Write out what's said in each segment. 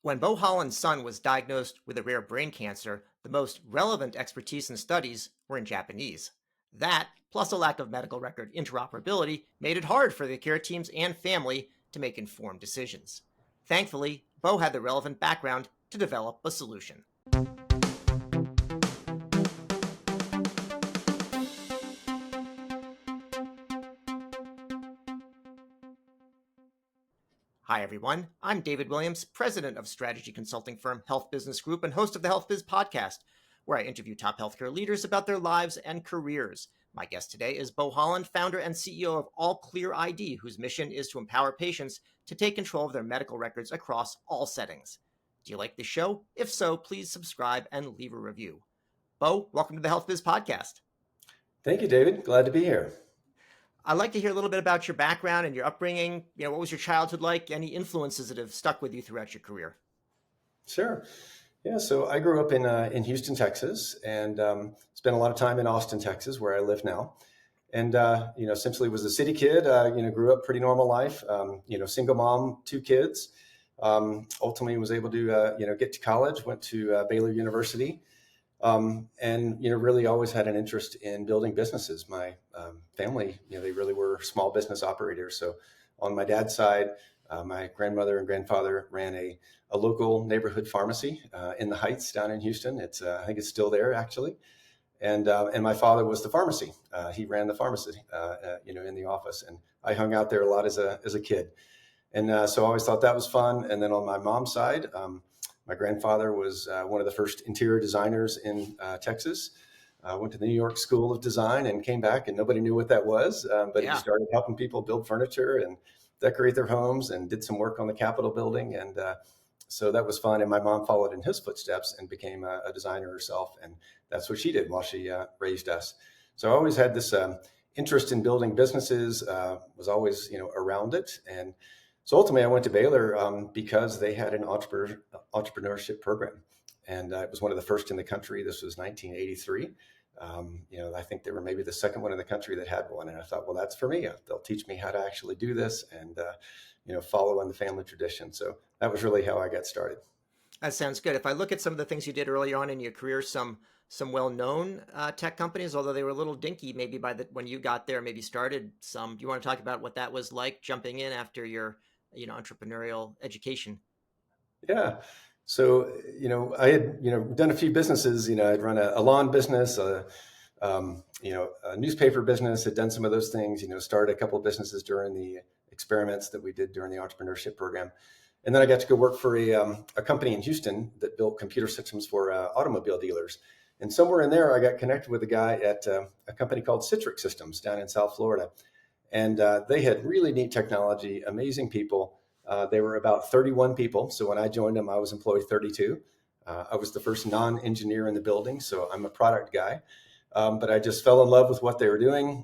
When Bo Holland's son was diagnosed with a rare brain cancer, the most relevant expertise and studies were in Japanese. That, plus a lack of medical record interoperability, made it hard for the care teams and family to make informed decisions. Thankfully, Bo had the relevant background to develop a solution. Hi, everyone. I'm David Williams, president of strategy consulting firm Health Business Group and host of the Health Biz podcast, where I interview top healthcare leaders about their lives and careers. My guest today is Bo Holland, founder and CEO of AllClear ID, whose mission is to empower patients to take control of their medical records across all settings. Do you like the show? If so, please subscribe and leave a review. Bo, welcome to the Health Biz podcast. Thank you, David. Glad to be here. I'd like to hear a little bit about your background and your upbringing. What was your childhood like? Any influences that have stuck with you throughout your career? Sure. Yeah, so I grew up in Houston, Texas, and spent a lot of time in Austin, Texas, where I live now. And essentially was a city kid. Grew up pretty normal life. Single mom, two kids. Ultimately, was able to get to college. Went to Baylor University. Really always had an interest in building businesses. My family, they really were small business operators. So on my dad's side, my grandmother and grandfather ran a local neighborhood pharmacy in the Heights down in Houston. I think it's still there actually. And my father was the pharmacy. He ran the pharmacy, in the office, and I hung out there a lot as a kid. And so I always thought that was fun. And then on my mom's side, my grandfather was one of the first interior designers in Texas. Went to the New York School of Design and came back, and nobody knew what that was. But he started helping people build furniture and decorate their homes, and did some work on the Capitol building. And so that was fun. And my mom followed in his footsteps and became a designer herself. And that's what she did while she raised us. So I always had this interest in building businesses, was always, around it. And so ultimately, I went to Baylor because they had an entrepreneurship program, and it was one of the first in the country. This was 1983. I think they were maybe the second one in the country that had one, and I thought, well, that's for me. They'll teach me how to actually do this and follow on the family tradition. So that was really how I got started. That sounds good. If I look at some of the things you did early on in your career, some well-known tech companies, although they were a little dinky, maybe when you got there, maybe started some. Do you want to talk about what that was like jumping in after your entrepreneurial education? Yeah. So, I had, done a few businesses. I'd run a lawn business, a newspaper business, had done some of those things, started a couple of businesses during the experiments that we did during the entrepreneurship program. And then I got to go work for a company in Houston that built computer systems for automobile dealers. And somewhere in there, I got connected with a guy at a company called Citrix Systems down in South Florida. And they had really neat technology, amazing people. They were about 31 people. So when I joined them, I was employee 32. I was the first non-engineer in the building, so I'm a product guy. But I just fell in love with what they were doing.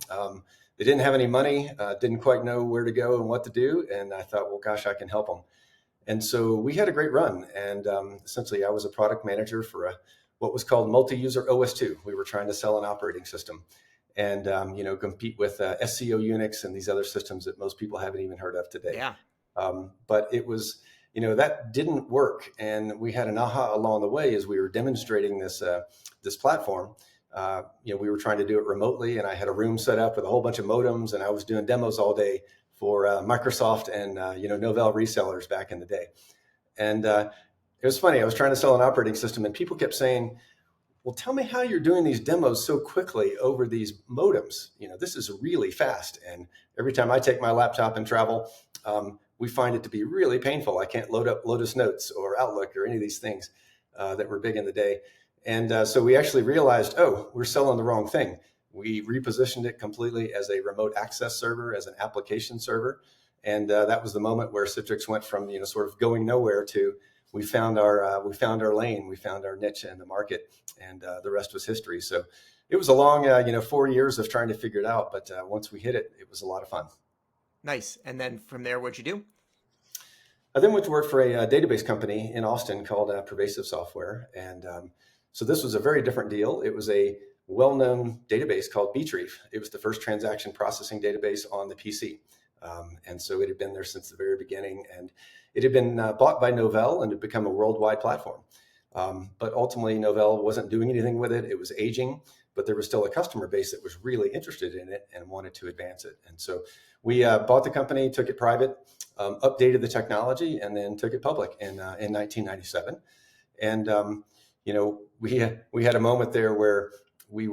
They didn't have any money, didn't quite know where to go and what to do. And I thought, well, gosh, I can help them. And so we had a great run. And essentially, I was a product manager for what was called multi-user OS2. We were trying to sell an operating system and compete with SCO Unix and these other systems that most people haven't even heard of today. Yeah. But it was, that didn't work. And we had an aha along the way as we were demonstrating this platform. We were trying to do it remotely, and I had a room set up with a whole bunch of modems, and I was doing demos all day for Microsoft and, Novell resellers back in the day. And it was funny. I was trying to sell an operating system, and people kept saying, well, tell me how you're doing these demos so quickly over these modems. This is really fast. And every time I take my laptop and travel, we find it to be really painful. I can't load up Lotus Notes or Outlook or any of these things that were big in the day. And so we actually realized, we're selling the wrong thing. We repositioned it completely as a remote access server, as an application server. And that was the moment where Citrix went from, sort of going nowhere to we found our lane, we found our niche in the market, and the rest was history. So it was a long, 4 years of trying to figure it out. But once we hit it, it was a lot of fun. Nice. And then from there, what'd you do? I then went to work for a database company in Austin called Pervasive Software. And so this was a very different deal. It was a well-known database called Btrieve. It was the first transaction processing database on the PC. And so it had been there since the very beginning. And it had been bought by Novell and had become a worldwide platform. But ultimately, Novell wasn't doing anything with it. It was aging, but there was still a customer base that was really interested in it and wanted to advance it. And so we bought the company, took it private, updated the technology, and then took it public in 1997. And we had a moment there where we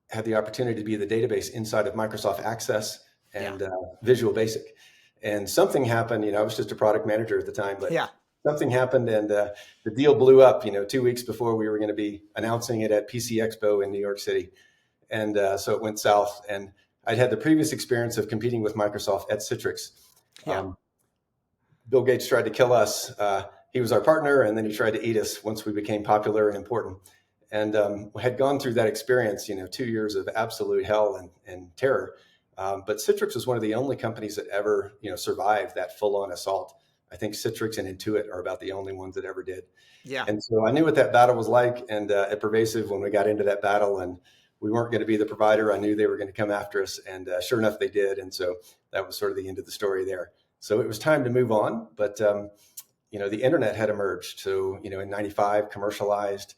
had the opportunity to be the database inside of Microsoft Access and Visual Basic. And something happened. I was just a product manager at the time, but something happened, and the deal blew up. 2 weeks before we were going to be announcing it at PC Expo in New York City, and so it went south. And I'd had the previous experience of competing with Microsoft at Citrix. Bill Gates tried to kill us. He was our partner, and then he tried to eat us once we became popular and important. And had gone through that experience, 2 years of absolute hell and terror. But Citrix was one of the only companies that ever, survived that full-on assault. I think Citrix and Intuit are about the only ones that ever did. Yeah. And so I knew what that battle was like. And at Pervasive, when we got into that battle and we weren't going to be the provider, I knew they were going to come after us. And sure enough, they did. And so that was sort of the end of the story there. So it was time to move on. But, the internet had emerged. So, in 95, commercialized.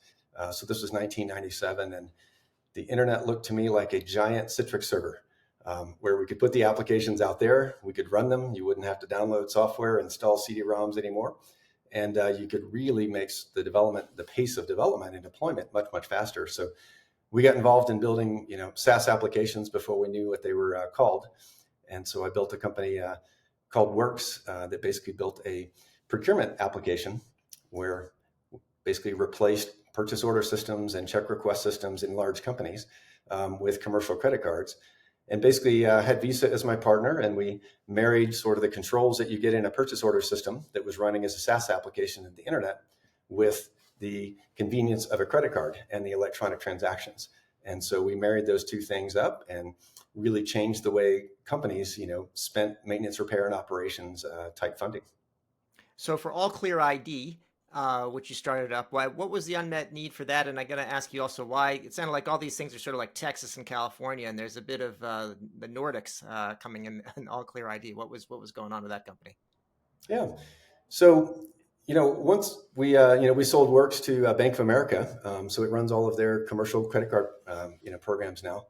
So this was 1997. And the internet looked to me like a giant Citrix server. Where we could put the applications out there, we could run them. You wouldn't have to download software, install CD-ROMs anymore, and you could really make the pace of development and deployment much, much faster. So we got involved in building, SaaS applications before we knew what they were called. And so I built a company called Works that basically built a procurement application where basically replaced purchase order systems and check request systems in large companies with commercial credit cards. And basically had Visa as my partner, and we married sort of the controls that you get in a purchase order system that was running as a SaaS application in the internet with the convenience of a credit card and the electronic transactions. And so we married those two things up and really changed the way companies, spent maintenance, repair, and operations type funding. So for AllClear ID, which you started up, what was the unmet need for that? And I got to ask you also why it sounded like all these things are sort of like Texas and California, and there's a bit of the Nordics coming in AllClear ID. What was going on with that company? Yeah. So, once we sold Works to Bank of America, so it runs all of their commercial credit card, programs now.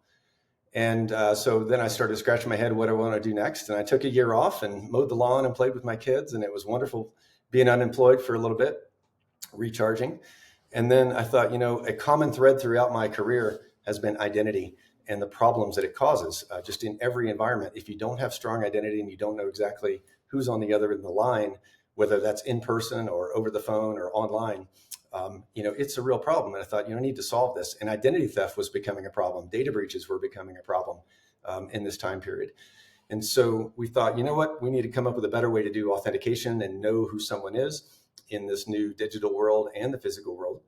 And so then I started scratching my head what I want to do next. And I took a year off and mowed the lawn and played with my kids. And it was wonderful being unemployed for a little bit, recharging. And then I thought, a common thread throughout my career has been identity and the problems that it causes just in every environment. If you don't have strong identity and you don't know exactly who's on the other end of the line, whether that's in person or over the phone or online, it's a real problem. And I thought, I need to solve this. And identity theft was becoming a problem. Data breaches were becoming a problem in this time period. And so we thought, we need to come up with a better way to do authentication and know who someone is in this new digital world and the physical world.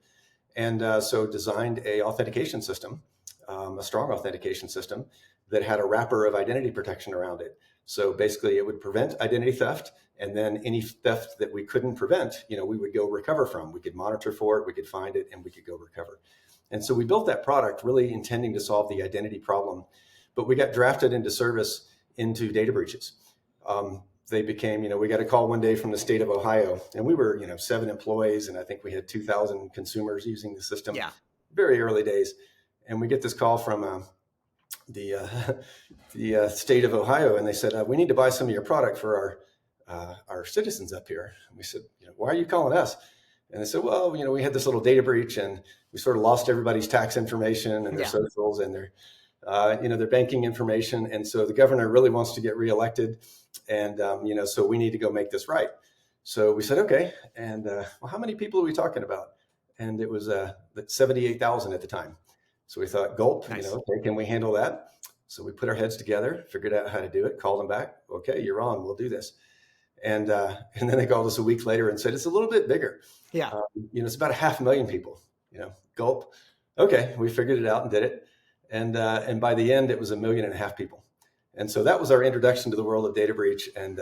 And so designed a authentication system, a strong authentication system that had a wrapper of identity protection around it. So basically it would prevent identity theft. And then any theft that we couldn't prevent, we would go recover from. We could monitor for it, we could find it, and we could go recover. And so we built that product really intending to solve the identity problem. But we got drafted into service into data breaches. They became, we got a call one day from the state of Ohio, and we were, 7 employees, and I think we had 2,000 consumers using the system. Very early days. And we get this call from the state of Ohio, and they said, we need to buy some of your product for our citizens up here. And we said, why are you calling us? And they said, well, we had this little data breach, and we sort of lost everybody's tax information and their socials and their banking information. And so the governor really wants to get reelected. And, so we need to go make this right. So we said, okay. And, well, how many people are we talking about? And it was 78,000 at the time. So we thought, gulp, Nice. Okay, can we handle that? So we put our heads together, figured out how to do it, called them back. Okay, you're on, we'll do this. And then they called us a week later and said, it's a little bit bigger. It's about 500,000 people, gulp. Okay, we figured it out and did it. And by the end, it was 1.5 million people. And so that was our introduction to the world of data breach. And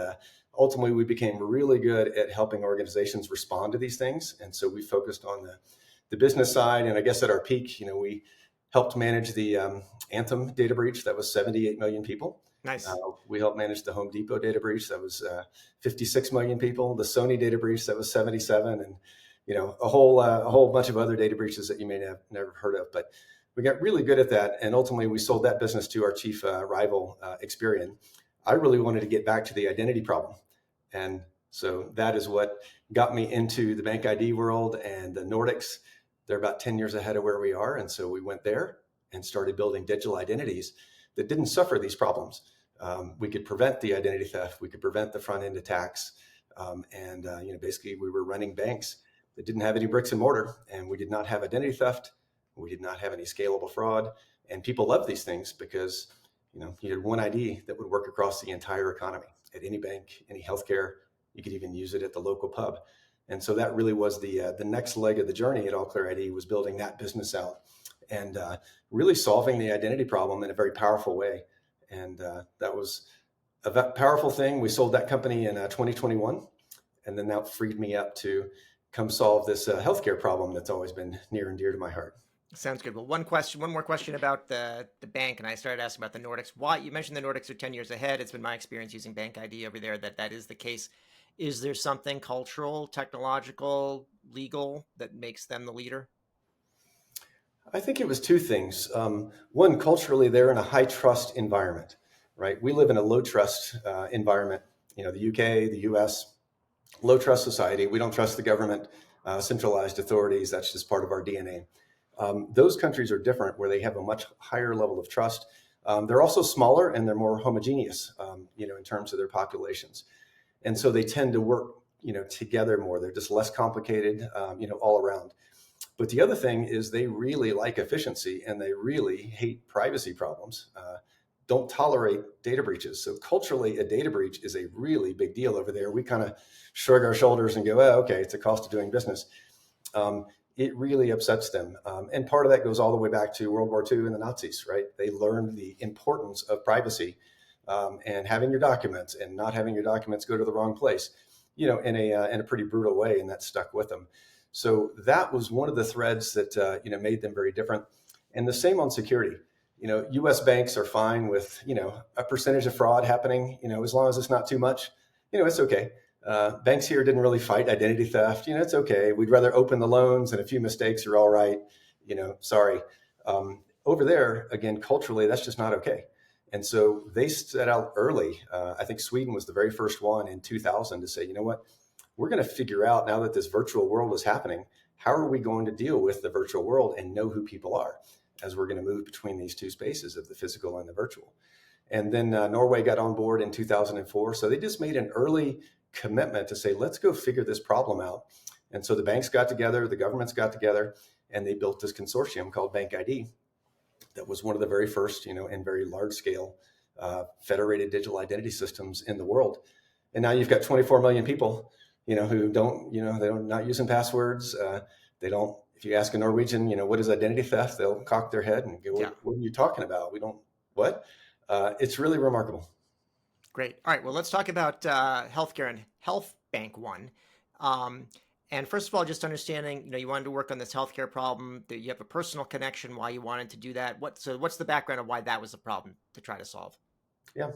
ultimately, we became really good at helping organizations respond to these things. And so we focused on the business side. And I guess at our peak, we helped manage the Anthem data breach. That was 78 million people. Nice. We helped manage the Home Depot data breach that was 56 million people, the Sony data breach that was 77, and a whole bunch of other data breaches that you may have never heard of. But we got really good at that, and ultimately we sold that business to our chief rival, Experian. I really wanted to get back to the identity problem, and so that is what got me into the bank ID world and the Nordics. They're about 10 years ahead of where we are, and so we went there and started building digital identities that didn't suffer these problems. We could prevent the identity theft. We could prevent the front end attacks. Basically we were running banks that didn't have any bricks and mortar, and we did not have identity theft. We did not have any scalable fraud. And people love these things because, you had one ID that would work across the entire economy at any bank, any healthcare. You could even use it at the local pub. And so that really was the next leg of the journey at AllClear ID, was building that business out and really solving the identity problem in a very powerful way. And that was a powerful thing. We sold that company in 2021, and then that freed me up to come solve this healthcare problem that's always been near and dear to my heart. Sounds good. Well, one more question about the bank, and I started asking about the Nordics. Why you mentioned the Nordics are 10 years ahead? It's been my experience using Bank ID over there that is the case. Is there something cultural, technological, legal that makes them the leader? I think it was two things. One, culturally, they're in a high trust environment, right? We live in a low trust environment. The UK, the US, low trust society. We don't trust the government, centralized authorities. That's just part of our DNA. Those countries are different, where they have a much higher level of trust. They're also smaller and they're more homogeneous, in terms of their populations. And so they tend to work, together more. They're just less complicated, all around. But the other thing is they really like efficiency, and they really hate privacy problems, don't tolerate data breaches. So culturally, a data breach is a really big deal over there. We kind of shrug our shoulders and go, oh, okay, it's a cost of doing business. It really upsets them. And part of that goes all the way back to World War II and the Nazis, right? They learned the importance of privacy and having your documents and not having your documents go to the wrong place, in a pretty brutal way, and that stuck with them. So that was one of the threads that made them very different. And the same on security. U.S. banks are fine with a percentage of fraud happening. As long as it's not too much, it's okay. Banks here didn't really fight identity theft. It's okay. We'd rather open the loans, and a few mistakes are all right. Sorry. Over there, again, culturally, that's just not okay. And so they set out early. I think Sweden was the very first one in 2000 to say, you know what? We're going to figure out, now that this virtual world is happening, how are we going to deal with the virtual world and know who people are, as we're going to move between these two spaces of the physical and the virtual. And then Norway got on board in 2004. So they just made an early commitment to say, let's go figure this problem out. And so the banks got together, the governments got together, and they built this consortium called Bank ID that was one of the very first, and very large scale federated digital identity systems in the world. And now you've got 24 million people who don't, they're not using passwords. They don't, if you ask a Norwegian, what is identity theft? They'll cock their head and go, what are you talking about? We don't, what? It's really remarkable. Great. All right. Well, let's talk about healthcare and Health Bank One. And first of all, just understanding, you wanted to work on this healthcare problem, that you have a personal connection why you wanted to do that. What's the background of why that was a problem to try to solve? Yeah.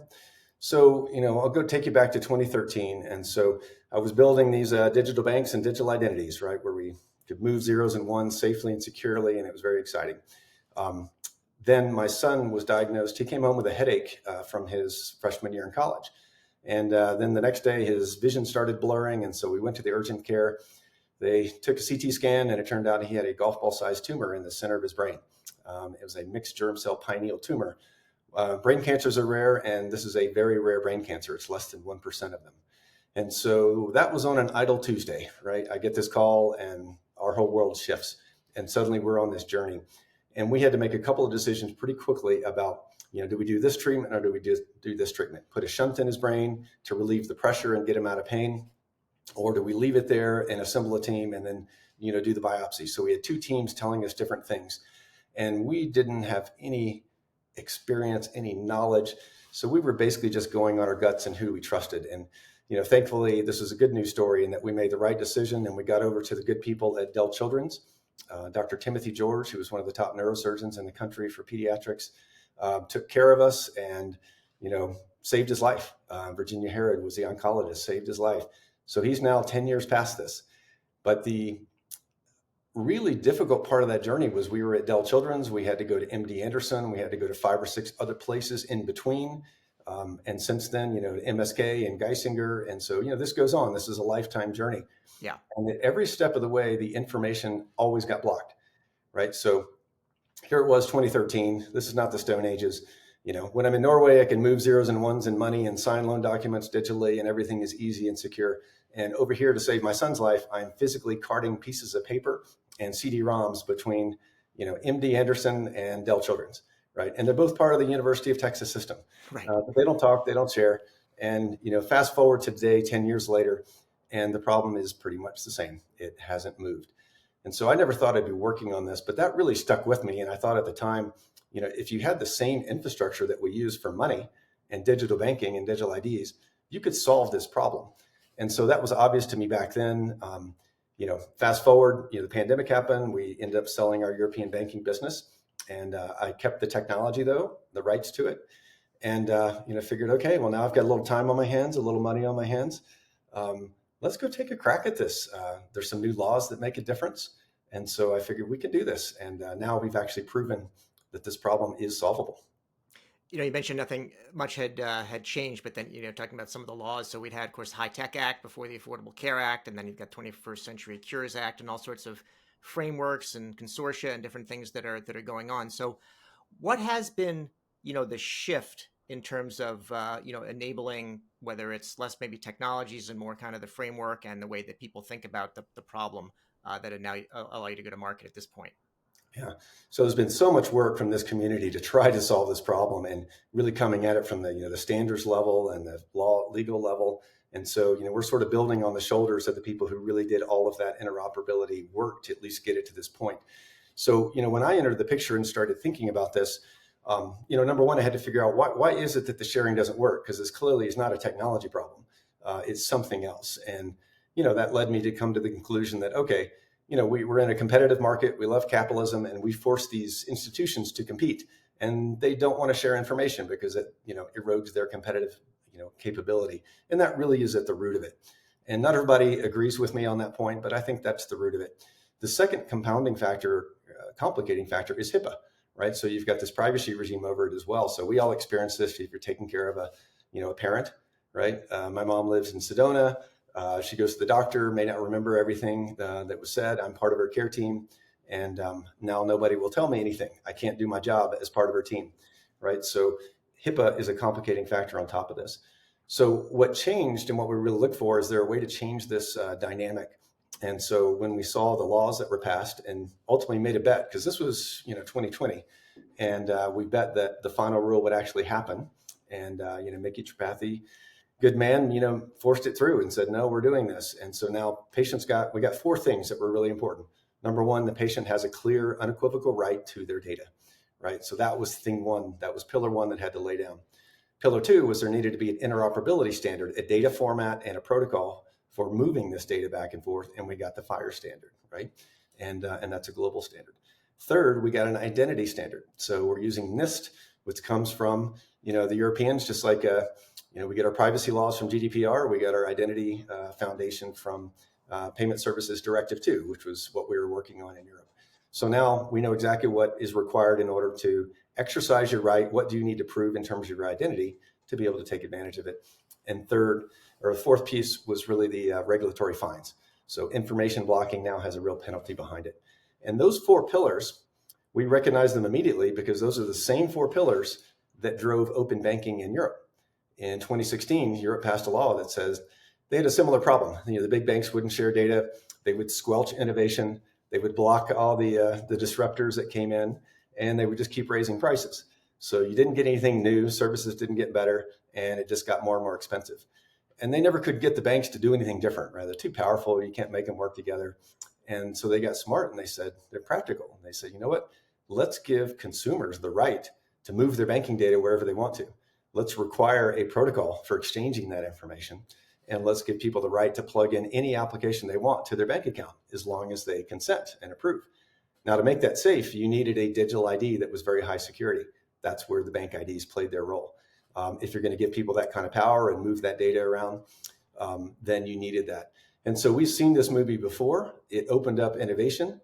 So, I'll go take you back to 2013. And so I was building these digital banks and digital identities, right, where we could move zeros and ones safely and securely. And it was very exciting. Then my son was diagnosed. He came home with a headache from his freshman year in college. And then the next day, his vision started blurring. And so we went to the urgent care. They took a CT scan, and it turned out he had a golf ball sized tumor in the center of his brain. It was a mixed germ cell pineal tumor. Brain cancers are rare, and this is a very rare brain cancer. It's less than 1% of them. And so that was on an idle Tuesday, right? I get this call, and our whole world shifts. And suddenly we're on this journey. And we had to make a couple of decisions pretty quickly about, do we do this treatment or do we do this treatment? Put a shunt in his brain to relieve the pressure and get him out of pain? Or do we leave it there and assemble a team and then, do the biopsy? So we had two teams telling us different things. And we didn't have any experience, any knowledge. So we were basically just going on our guts and who we trusted. And, thankfully, this is a good news story in that we made the right decision, and we got over to the good people at Dell Children's. Dr. Timothy George, who was one of the top neurosurgeons in the country for pediatrics, took care of us. And saved his life. Virginia Herod was the oncologist, saved his life. So he's now 10 years past this. But the really difficult part of that journey was we were at Dell Children's. We had to go to MD Anderson. We had to go to 5 or 6 other places in between. And since then, to MSK and Geisinger. And so, this goes on. This is a lifetime journey. Yeah. And at every step of the way, the information always got blocked, right? So here it was 2013. This is not the Stone Ages. When I'm in Norway, I can move zeros and ones in money and sign loan documents digitally, and everything is easy and secure. And over here, to save my son's life, I'm physically carting pieces of paper and CD-ROMs between, MD Anderson and Dell Children's, right? And they're both part of the University of Texas system. Right. But they don't talk, they don't share. And, fast forward to today, 10 years later, and the problem is pretty much the same. It hasn't moved. And so I never thought I'd be working on this, but that really stuck with me. And I thought at the time, if you had the same infrastructure that we use for money and digital banking and digital IDs, you could solve this problem. And so that was obvious to me back then. Fast forward, the pandemic happened. We ended up selling our European banking business. And I kept the technology, though, the rights to it. And, figured, okay, well, now I've got a little time on my hands, a little money on my hands. Let's go take a crack at this. There's some new laws that make a difference. And so I figured we can do this. And now we've actually proven that this problem is solvable. You mentioned nothing much had changed, but then, talking about some of the laws. So we'd had, of course, the High-Tech Act before the Affordable Care Act, and then you've got 21st Century Cures Act and all sorts of frameworks and consortia and different things that are going on. So what has been, the shift in terms of, enabling, whether it's less maybe technologies and more kind of the framework and the way that people think about the problem that it now allow you to go to market at this point? Yeah. So there's been so much work from this community to try to solve this problem, and really coming at it from the standards level and the legal level. And so, we're sort of building on the shoulders of the people who really did all of that interoperability work to at least get it to this point. So, when I entered the picture and started thinking about this, number one, I had to figure out why is it that the sharing doesn't work? Because this clearly is not a technology problem. It's something else. And, that led me to come to the conclusion that, okay, we're in a competitive market. We love capitalism, and we force these institutions to compete, and they don't want to share information because it, erodes their competitive, capability. And that really is at the root of it. And not everybody agrees with me on that point, but I think that's the root of it. The second compounding factor, complicating factor, is HIPAA, right? So you've got this privacy regime over it as well. So we all experience this if you're taking care of a parent, right? My mom lives in Sedona. She goes to the doctor, may not remember everything that was said. I'm part of her care team. And now nobody will tell me anything. I can't do my job as part of her team, right? So HIPAA is a complicating factor on top of this. So what changed and what we really look for, is there a way to change this dynamic? And so when we saw the laws that were passed, and ultimately made a bet, because this was 2020, and we bet that the final rule would actually happen. And Mickey Tripathi, good man, forced it through and said, no, we're doing this. And so now we got 4 things that were really important. Number one, the patient has a clear, unequivocal right to their data, right? So that was thing one. That was pillar one that had to lay down. Pillar two was there needed to be an interoperability standard, a data format and a protocol for moving this data back and forth. And we got the FHIR standard, right? And that's a global standard. Third, we got an identity standard. So we're using NIST, which comes from, the Europeans, just like, we get our privacy laws from GDPR. We got our identity foundation from Payment Services Directive 2, which was what we were working on in Europe. So now we know exactly what is required in order to exercise your right. What do you need to prove in terms of your identity to be able to take advantage of it? And fourth piece was really the regulatory fines. So information blocking now has a real penalty behind it. And those 4 pillars, we recognize them immediately because those are the same 4 pillars that drove open banking in Europe. In 2016, Europe passed a law that says they had a similar problem. The big banks wouldn't share data. They would squelch innovation. They would block all the disruptors that came in, and they would just keep raising prices. So you didn't get anything new. Services didn't get better, and it just got more and more expensive. And they never could get the banks to do anything different, right? They're too powerful. You can't make them work together. And so they got smart, and they said, they're practical. And they said, you know what? Let's give consumers the right to move their banking data wherever they want to. Let's require a protocol for exchanging that information. And let's give people the right to plug in any application they want to their bank account, as long as they consent and approve. Now, to make that safe, you needed a digital ID that was very high security. That's where the bank IDs played their role. If you're going to give people that kind of power and move that data around, then you needed that. And so we've seen this movie before. It opened up innovation.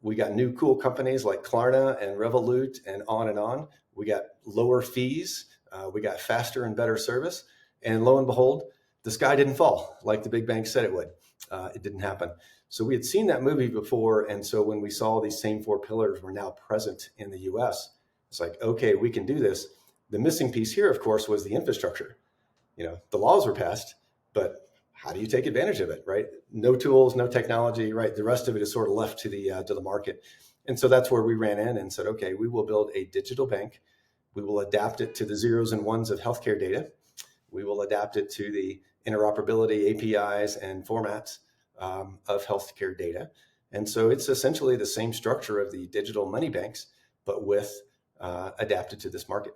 We got new cool companies like Klarna and Revolut and on and on. We got lower fees. We got faster and better service. And lo and behold, the sky didn't fall like the big banks said it would. It didn't happen. So we had seen that movie before. And so when we saw these same 4 pillars were now present in the US, it's like, okay, we can do this. The missing piece here, of course, was the infrastructure. The laws were passed, but how do you take advantage of it, right? No tools, no technology, right? The rest of it is sort of left to the market. And so that's where we ran in and said, okay, we will build a digital bank. We will adapt it to the zeros and ones of healthcare data. We will adapt it to the interoperability APIs and formats of healthcare data. And so it's essentially the same structure of the digital money banks, but with adapted to this market.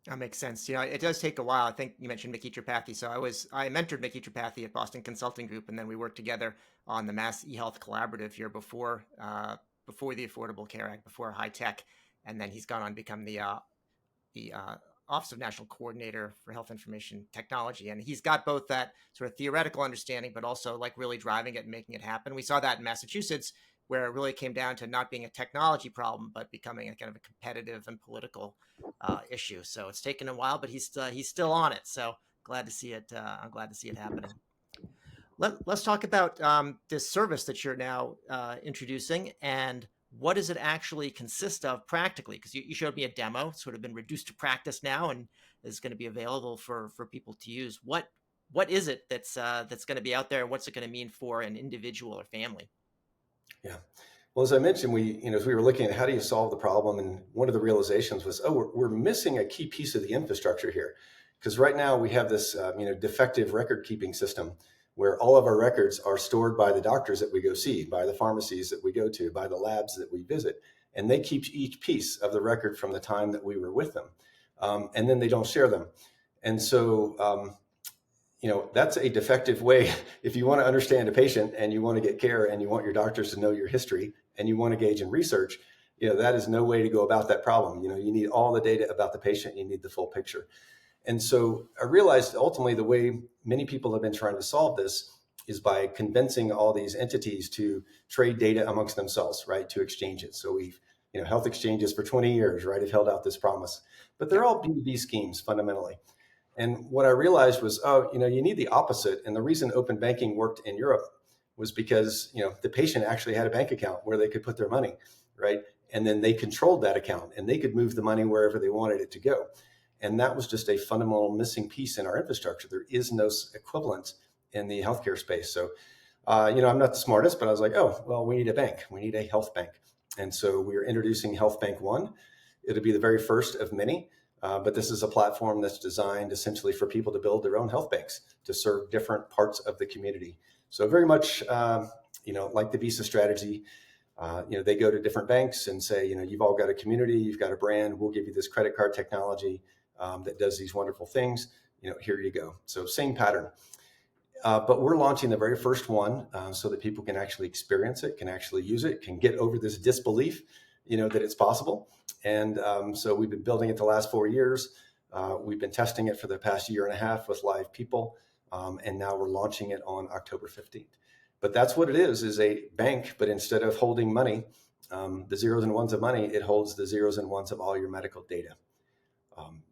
That makes sense. It does take a while. I think you mentioned Mickey Tripathi. So I mentored Mickey Tripathi at Boston Consulting Group, and then we worked together on the Mass eHealth Collaborative here before the Affordable Care Act, before high tech, and then he's gone on to become the Office of National Coordinator for Health Information Technology, and he's got both that sort of theoretical understanding, but also like really driving it and making it happen. We saw that in Massachusetts, where it really came down to not being a technology problem, but becoming a kind of a competitive and political issue. So it's taken a while, but he's still on it. So glad to see it. I'm glad to see it happening. Let's talk about this service that you're now introducing, and what does it actually consist of practically? Because you showed me a demo, sort of been reduced to practice now, and is going to be available for people to use. What is it that's going to be out there? What's it going to mean for an individual or family? Yeah. Well, as I mentioned, as we were looking at how do you solve the problem, and one of the realizations was, we're missing a key piece of the infrastructure here, because right now we have this, defective record keeping system where all of our records are stored by the doctors that we go see, by the pharmacies that we go to, by the labs that we visit, and they keep each piece of the record from the time that we were with them, and then they don't share them, and so. That's a defective way. If you want to understand a patient and you want to get care and you want your doctors to know your history and you want to engage in research, that is no way to go about that problem. You need all the data about the patient. You need the full picture. And so I realized ultimately the way many people have been trying to solve this is by convincing all these entities to trade data amongst themselves, right? To exchange it. So we've, health exchanges for 20 years, right, have held out this promise, but they're all B2B schemes fundamentally. And what I realized was, you need the opposite. And the reason open banking worked in Europe was because, the patient actually had a bank account where they could put their money, right? And then they controlled that account and they could move the money wherever they wanted it to go. And that was just a fundamental missing piece in our infrastructure. There is no equivalent in the healthcare space. So, I'm not the smartest, but I was like, we need a bank. We need a health bank. And so we are introducing Health Bank One. It'll be the very first of many. But this is a platform that's designed essentially for people to build their own health banks to serve different parts of the community. So very much, like the Visa strategy, they go to different banks and say, you've all got a community, you've got a brand, we'll give you this credit card technology that does these wonderful things. Here you go. So same pattern. But we're launching the very first one so that people can actually experience it, can actually use it, can get over this disbelief, that it's possible. And so we've been building it the last 4 years. We've been testing it for the past year and a half with live people. And now we're launching it on October 15th. But that's what it is a bank. But instead of holding money, the zeros and ones of money, it holds the zeros and ones of all your medical data.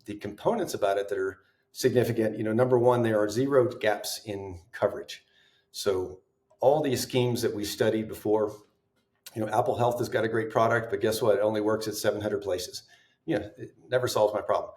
The components about it that are significant, number one, there are 0 gaps in coverage. So all these schemes that we studied before, Apple Health has got a great product, but guess what? It only works at 700 places. It never solves my problem.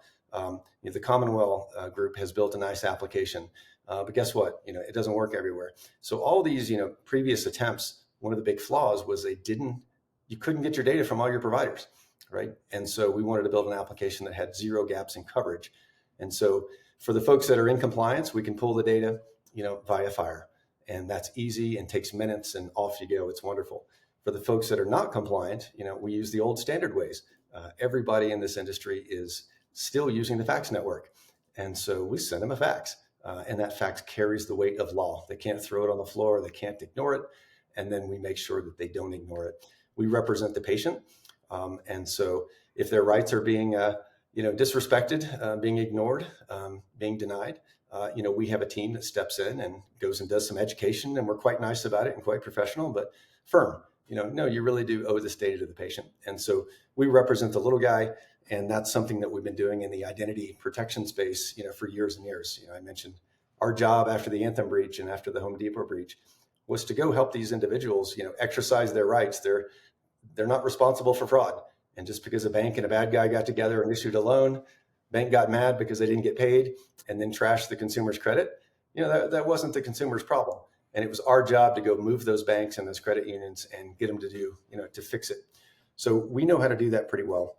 The Commonwealth group has built a nice application, but guess what? It doesn't work everywhere. So all these, previous attempts, one of the big flaws was you couldn't get your data from all your providers, right? And so we wanted to build an application that had 0 gaps in coverage. And so for the folks that are in compliance, we can pull the data, via FHIR, and that's easy and takes minutes and off you go. It's wonderful. For the folks that are not compliant, we use the old standard ways. Everybody in this industry is still using the fax network. And so we send them a fax, and that fax carries the weight of law. They can't throw it on the floor. They can't ignore it. And then we make sure that they don't ignore it. We represent the patient. And so if their rights are being, disrespected, being ignored, being denied, we have a team that steps in and goes and does some education, and we're quite nice about it and quite professional, but firm. No, you really do owe this data to the patient. And so we represent the little guy, and that's something that we've been doing in the identity protection space, for years and years. I mentioned our job after the Anthem breach and after the Home Depot breach was to go help these individuals, exercise their rights. They're not responsible for fraud. And just because a bank and a bad guy got together and issued a loan, bank got mad because they didn't get paid and then trashed the consumer's credit, that wasn't the consumer's problem. And it was our job to go move those banks and those credit unions and get them to fix it. So we know how to do that pretty well.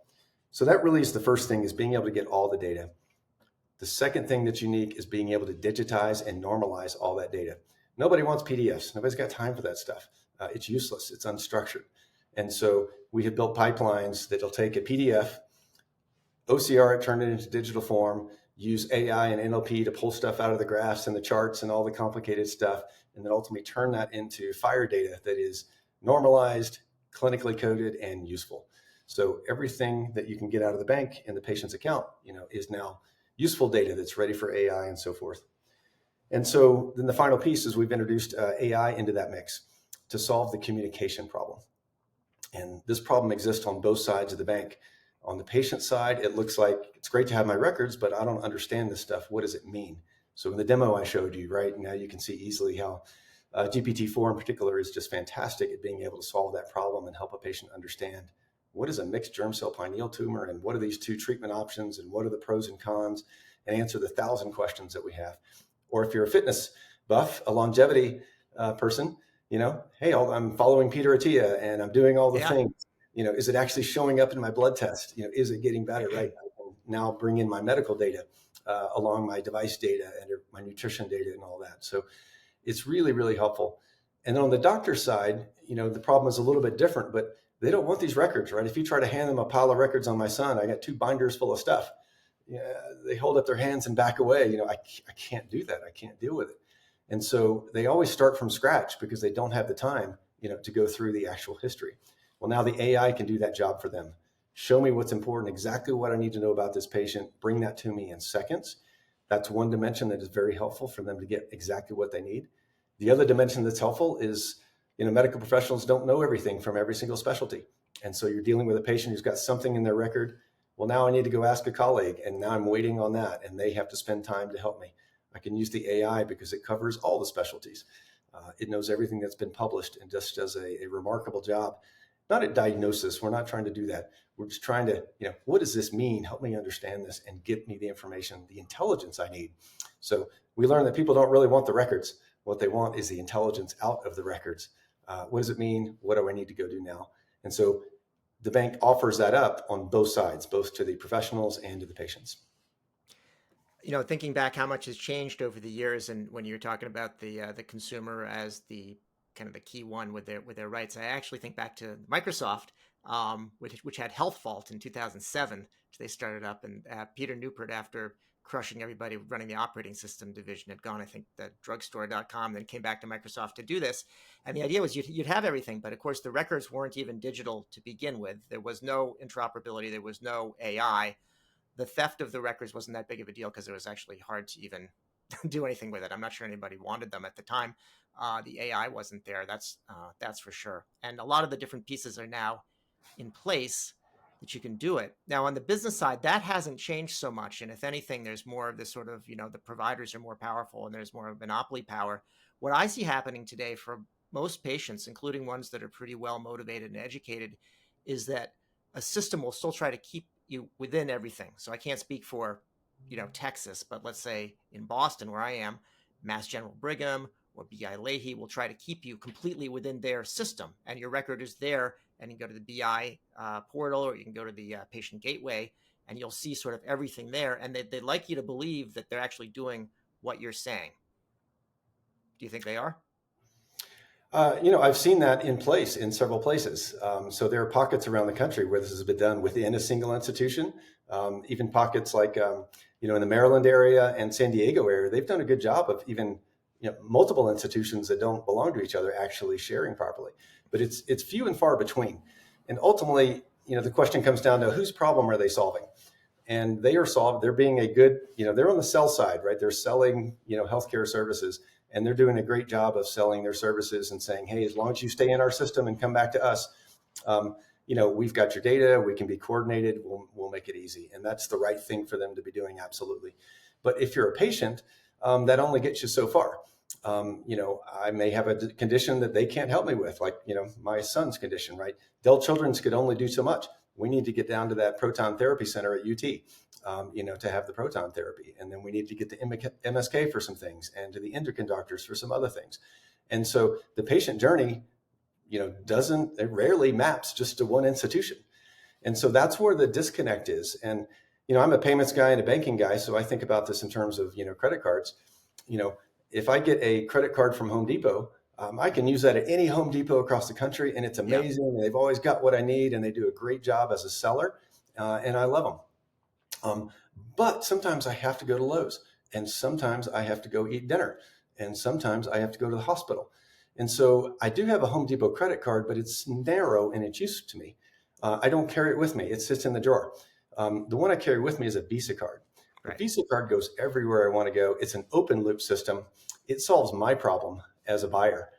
So that really is the first thing, is being able to get all the data. The second thing that's unique is being able to digitize and normalize all that data. Nobody wants PDFs. Nobody's got time for that stuff. It's useless. It's unstructured. And so we have built pipelines that'll take a PDF, OCR it, turn it into digital form, use AI and NLP to pull stuff out of the graphs and the charts and all the complicated stuff, and then ultimately turn that into FHIR data that is normalized, clinically coded, and useful. So everything that you can get out of the bank in the patient's account, is now useful data that's ready for AI and so forth. And so then the final piece is we've introduced AI into that mix to solve the communication problem. And this problem exists on both sides of the bank. On the patient side, it looks like it's great to have my records, but I don't understand this stuff. What does it mean? So in the demo I showed you, right now, you can see easily how GPT-4 in particular is just fantastic at being able to solve that problem and help a patient understand what is a mixed germ cell pineal tumor and what are these two treatment options and what are the pros and cons, and answer the 1,000 questions that we have. Or if you're a fitness buff, a longevity person, hey, I'm following Peter Attia and I'm doing all the things. Is it actually showing up in my blood test? Is it getting better? Right. I can now bring in my medical data along my device data and my nutrition data and all that. So it's really, really helpful. And then on the doctor's side, the problem is a little bit different, but they don't want these records, right? If you try to hand them a pile of records on my son, I got 2 binders full of stuff. They hold up their hands and back away. I can't do that. I can't deal with it. And so they always start from scratch because they don't have the time, to go through the actual history. Well, now the AI can do that job for them. Show me what's important, exactly what I need to know about this patient, bring that to me in seconds. That's one dimension that is very helpful for them to get exactly what they need. The other dimension that's helpful is, medical professionals don't know everything from every single specialty. And so you're dealing with a patient who's got something in their record. Well, now I need to go ask a colleague, and now I'm waiting on that, and they have to spend time to help me. I can use the AI because it covers all the specialties. It knows everything that's been published and just does a remarkable job. Not at diagnosis. We're not trying to do that. We're just trying to, what does this mean? Help me understand this and get me the information, the intelligence I need. So we learned that people don't really want the records. What they want is the intelligence out of the records. What does it mean? What do I need to go do now? And so the bank offers that up on both sides, both to the professionals and to the patients. Thinking back how much has changed over the years, and when you're talking about the consumer as the kind of the key one with their rights, I actually think back to Microsoft, which had Health Vault in 2007, which they started up, and Peter Newport, after crushing everybody running the operating system division, had gone, I think, the drugstore.com, then came back to Microsoft to do this. And the idea was you'd have everything, but of course the records weren't even digital to begin with. There was no interoperability. There was no AI. The theft of the records wasn't that big of a deal because it was actually hard to even do anything with it. I'm not sure anybody wanted them at the time. The AI wasn't there. That's for sure. And a lot of the different pieces are now in place that you can do it. Now, on the business side, that hasn't changed so much. And if anything, there's more of this sort of, the providers are more powerful and there's more of monopoly power. What I see happening today for most patients, including ones that are pretty well motivated and educated, is that a system will still try to keep you within everything. So I can't speak for, Texas, but let's say in Boston, where I am, Mass General Brigham or BI Lahey will try to keep you completely within their system, and your record is there, and you can go to the BI portal, or you can go to the patient gateway, and you'll see sort of everything there, and they'd like you to believe that they're actually doing what you're saying. Do you think they are? I've seen that in place in several places. So there are pockets around the country where this has been done within a single institution. Even pockets like, in the Maryland area and San Diego area, they've done a good job of even, multiple institutions that don't belong to each other actually sharing properly. But it's few and far between. And ultimately, the question comes down to whose problem are they solving? and they're being a good, they're on the sell side, right? They're selling, healthcare services, and they're doing a great job of selling their services and saying, hey, as long as you stay in our system and come back to us, we've got your data, we can be coordinated, we'll make it easy. And that's the right thing for them to be doing, absolutely. But if you're a patient, that only gets you so far. I may have a condition that they can't help me with, like, my son's condition, right? Dell Children's could only do so much. We need to get down to that proton therapy center at UT, to have the proton therapy. And then we need to get to MSK for some things and to the endocrine doctors for some other things. And so the patient journey, it rarely maps just to one institution. And so that's where the disconnect is. And, I'm a payments guy and a banking guy, so I think about this in terms of, credit cards. If I get a credit card from Home Depot, I can use that at any Home Depot across the country, and it's amazing. And they've always got what I need, and they do a great job as a seller, and I love them. But sometimes I have to go to Lowe's, and sometimes I have to go eat dinner, and sometimes I have to go to the hospital. And so I do have a Home Depot credit card, but it's narrow and it's useful to me. I don't carry it with me. It sits in the drawer. The one I carry with me is a Visa card. Right. The Visa card goes everywhere I want to go. It's an open loop system. It solves my problem as a buyer.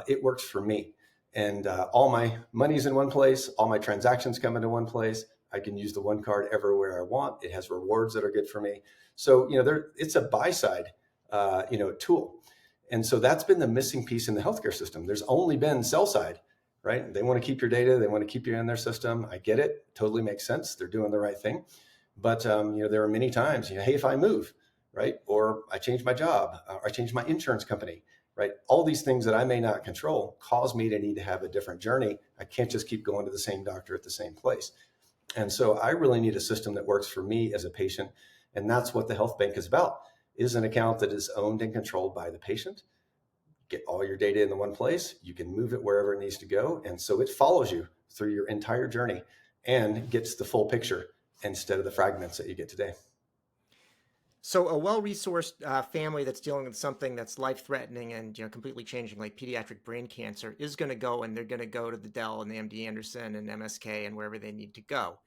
It works for me. And all my money's in one place. All my transactions come into one place. I can use the one card everywhere I want. It has rewards that are good for me. So, it's a buy side, tool. And so that's been the missing piece in the healthcare system. There's only been sell side, right? They want to keep your data. They want to keep you in their system. I get it. Totally makes sense. They're doing the right thing. But, there are many times, hey, if I move, right? Or I change my job, or I change my insurance company, right? All these things that I may not control cause me to need to have a different journey. I can't just keep going to the same doctor at the same place. And so I really need a system that works for me as a patient. And that's what the health bank is about, is an account that is owned and controlled by the patient. Get all your data in the one place. You can move it wherever it needs to go. And so it follows you through your entire journey and gets the full picture instead of the fragments that you get today. So a well-resourced family that's dealing with something that's life-threatening and completely changing, like pediatric brain cancer, is going to go, and they're going to go to the Dell and the MD Anderson and MSK and wherever they need to go.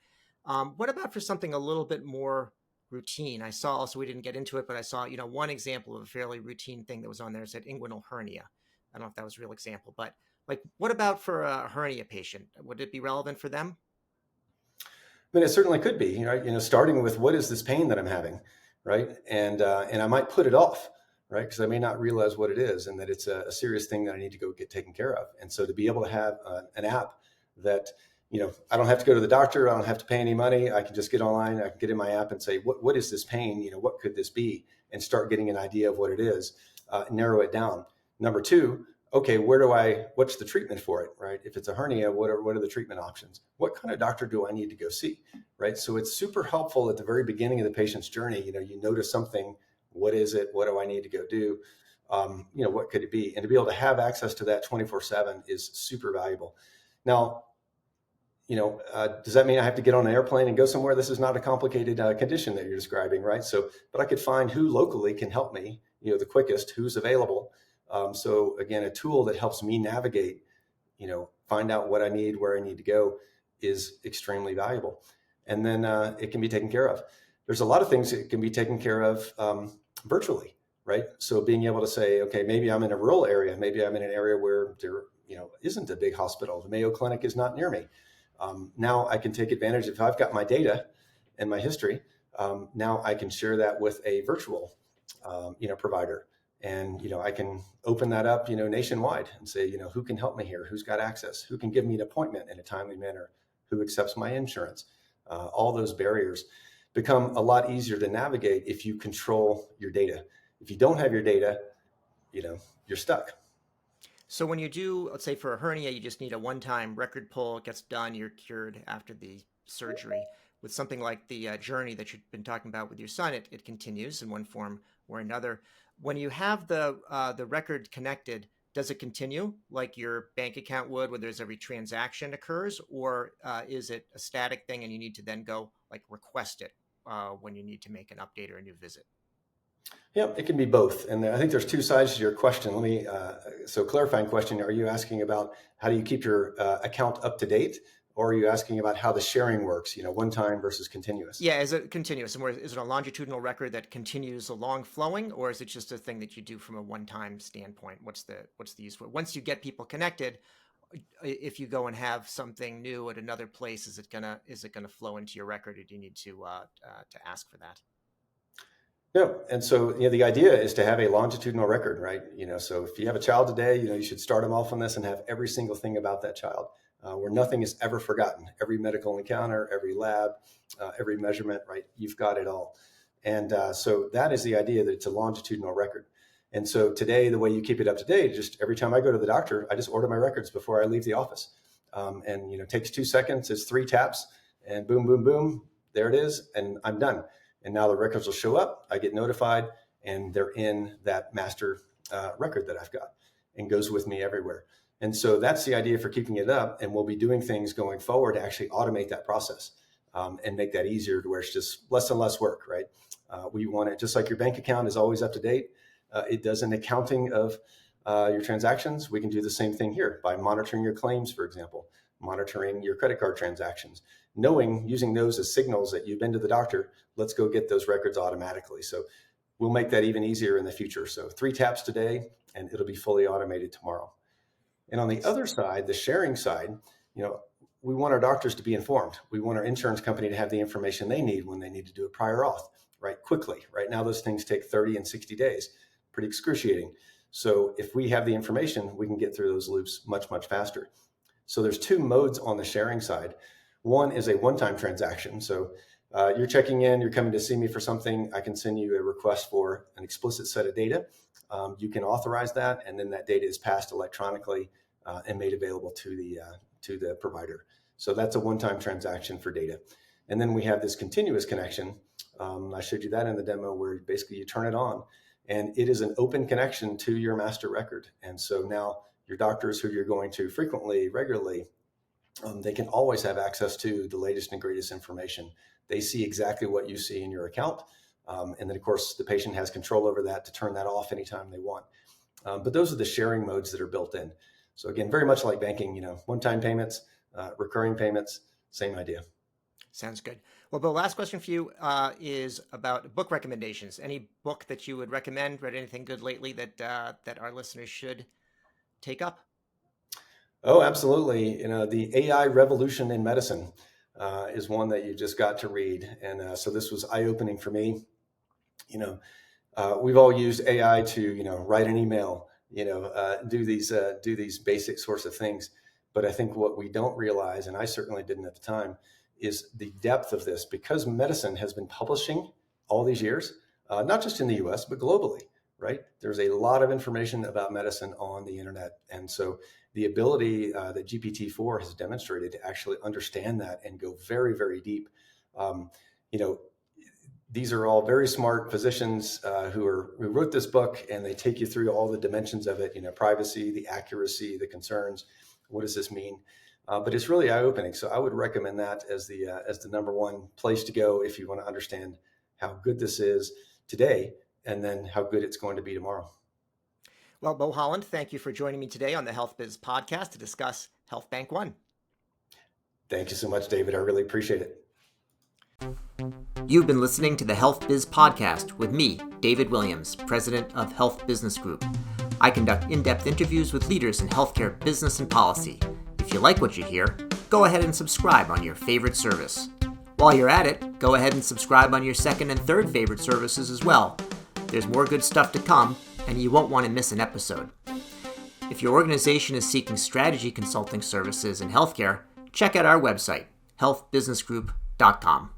What about for something a little bit more routine? I saw also, we didn't get into it, but I saw one example of a fairly routine thing that was on there. It said inguinal hernia. I don't know if that was a real example, but like, what about for a hernia patient? Would it be relevant for them? I mean, it certainly could be, right? Starting with, what is this pain that I'm having, right? And I might put it off, right? Because I may not realize what it is, and that it's a serious thing that I need to go get taken care of. And so to be able to have an app that, I don't have to go to the doctor, I don't have to pay any money. I can just get online, I can get in my app and say, what is this pain? What could this be? And start getting an idea of what it is, narrow it down. Number two, okay, what's the treatment for it, right? If it's a hernia, what are the treatment options? What kind of doctor do I need to go see, right? So it's super helpful at the very beginning of the patient's journey. You notice something, what is it? What do I need to go do? What could it be? And to be able to have access to that 24/7 is super valuable. Now, does that mean I have to get on an airplane and go somewhere? This is not a complicated condition that you're describing, right? So, but I could find who locally can help me, the quickest, who's available. So again, a tool that helps me navigate, find out what I need, where I need to go, is extremely valuable. And then it can be taken care of. There's a lot of things that can be taken care of virtually, right? So being able to say, okay, maybe I'm in a rural area, maybe I'm in an area where there, isn't a big hospital. The Mayo Clinic is not near me. Now I can take advantage, if I've got my data and my history, now I can share that with a virtual, provider. And, I can open that up, nationwide and say, who can help me here? Who's got access? Who can give me an appointment in a timely manner? Who accepts my insurance? All those barriers become a lot easier to navigate if you control your data. If you don't have your data, you're stuck. So when you do, let's say for a hernia, you just need a one-time record pull, it gets done, you're cured after the surgery. With something like the journey that you've been talking about with your son, it continues in one form or another. When you have the record connected, does it continue like your bank account would, where there's every transaction occurs, or is it a static thing and you need to then go like request it when you need to make an update or a new visit? Yeah, it can be both. And I think there's two sides to your question. Let me, so clarifying question, are you asking about how do you keep your account up to date? Or are you asking about how the sharing works, one time versus continuous? Yeah, is it continuous? And is it a longitudinal record that continues along flowing, or is it just a thing that you do from a one-time standpoint? What's the use for it? Once you get people connected, if you go and have something new at another place, is it gonna flow into your record, or do you need to ask for that? No, and so the idea is to have a longitudinal record, right? So if you have a child today, you should start them off on this and have every single thing about that child, where nothing is ever forgotten. Every medical encounter, every lab, every measurement, right? You've got it all, and so that is the idea, that it's a longitudinal record. And so today, the way you keep it up to date, just every time I go to the doctor, I just order my records before I leave the office, and it takes 2 seconds. It's 3 taps, and boom, boom, boom, there it is, and I'm done. And now the records will show up, I get notified, and they're in that master record that I've got, and goes with me everywhere. And so that's the idea for keeping it up. And we'll be doing things going forward to actually automate that process, and make that easier, to where it's just less and less work, right? We want it, just like your bank account is always up to date. It does an accounting of your transactions. We can do the same thing here by monitoring your claims, for example, monitoring your credit card transactions, using those as signals that you've been to the doctor. Let's go get those records automatically. So we'll make that even easier in the future. So 3 taps today, and it'll be fully automated tomorrow. And on the other side, the sharing side, we want our doctors to be informed. We want our insurance company to have the information they need when they need to do a prior auth, right? Quickly. Right now, those things take 30 and 60 days. Pretty excruciating. So if we have the information, we can get through those loops much, much faster. So there's 2 modes on the sharing side. One is a one-time transaction. So you're checking in, you're coming to see me for something. I can send you a request for an explicit set of data. You can authorize that, and then that data is passed electronically and made available to the provider. So that's a one-time transaction for data. And then we have this continuous connection. I showed you that in the demo, where basically you turn it on, and it is an open connection to your master record. And so now your doctors, who you're going to frequently, regularly, they can always have access to the latest and greatest information. They see exactly what you see in your account. And then, of course, the patient has control over that to turn that off anytime they want. But those are the sharing modes that are built in. So again, very much like banking, one-time payments, recurring payments, same idea. Sounds good. Well, Bill, last question for you is about book recommendations. Any book that you would recommend? Read anything good lately that our listeners should take up? Oh, absolutely. The AI Revolution in Medicine is one that you just got to read. And so this was eye-opening for me. We've all used AI to, write an email, do these basic sorts of things. But I think what we don't realize, and I certainly didn't at the time, is the depth of this, because medicine has been publishing all these years, not just in the US, but globally, right? There's a lot of information about medicine on the internet. And so the ability that GPT-4 has demonstrated to actually understand that and go very, very deep. These are all very smart physicians who wrote this book, and they take you through all the dimensions of it, privacy, the accuracy, the concerns. What does this mean? But it's really eye-opening. So I would recommend that as the number one place to go if you want to understand how good this is today, and then how good it's going to be tomorrow. Well, Bo Holland, thank you for joining me today on the Health Biz Podcast to discuss Health Bank One. Thank you so much, David. I really appreciate it. You've been listening to the Health Biz Podcast with me, David Williams, President of Health Business Group. I conduct in-depth interviews with leaders in healthcare business and policy. If you like what you hear, go ahead and subscribe on your favorite service. While you're at it, go ahead and subscribe on your second and third favorite services as well. There's more good stuff to come, and you won't want to miss an episode. If your organization is seeking strategy consulting services in healthcare, check out our website, healthbusinessgroup.com.